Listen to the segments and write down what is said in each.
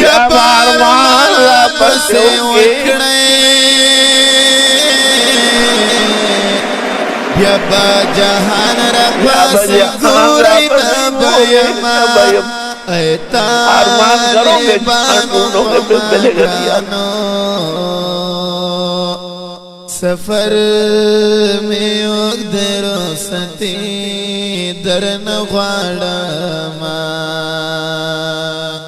بیا بارمان را پسې وکړئ بیا با جهان را پسې ګورئ نه به یمه ایتا لیبانو مگرانو سفر میں اگدر ستی درن غوارما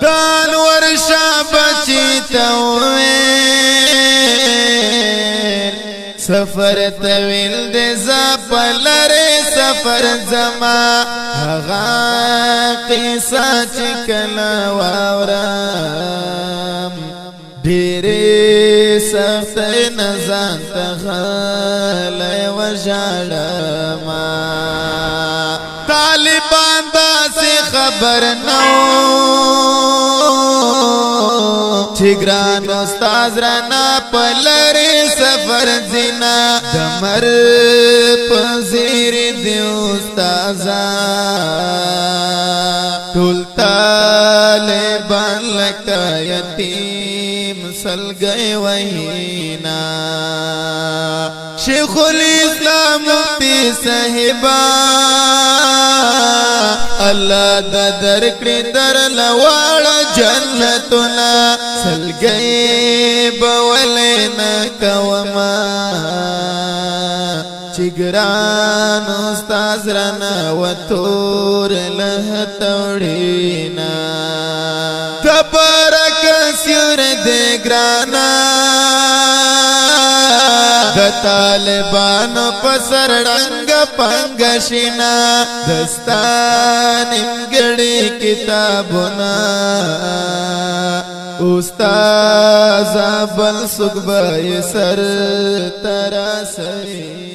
کان ورشا بچی توویر سفر طویل دے زپلر سفر زما هغا قصہ چکلا واورم ډېرې سختۍ نه ځان ته غلی وژاړمه طالبان داسې خبر نه و چې ګران استاد رانه په لرې سفر ځینه د مرګ په زیرې د استازان ټول طالبان لکه یتیم سلګي وینا شیخ الاسلام مفتی صاحبا الله د درکړي در لواړ جنتنا سلګي بولنا کوما چګران استاد رنا وتور له توړینا تبارک سیر دے گرانا د طالبانو پسر رنگ پنگشنا دستان انگڑی کتابنا استاذ بل سکبای سر تراسوی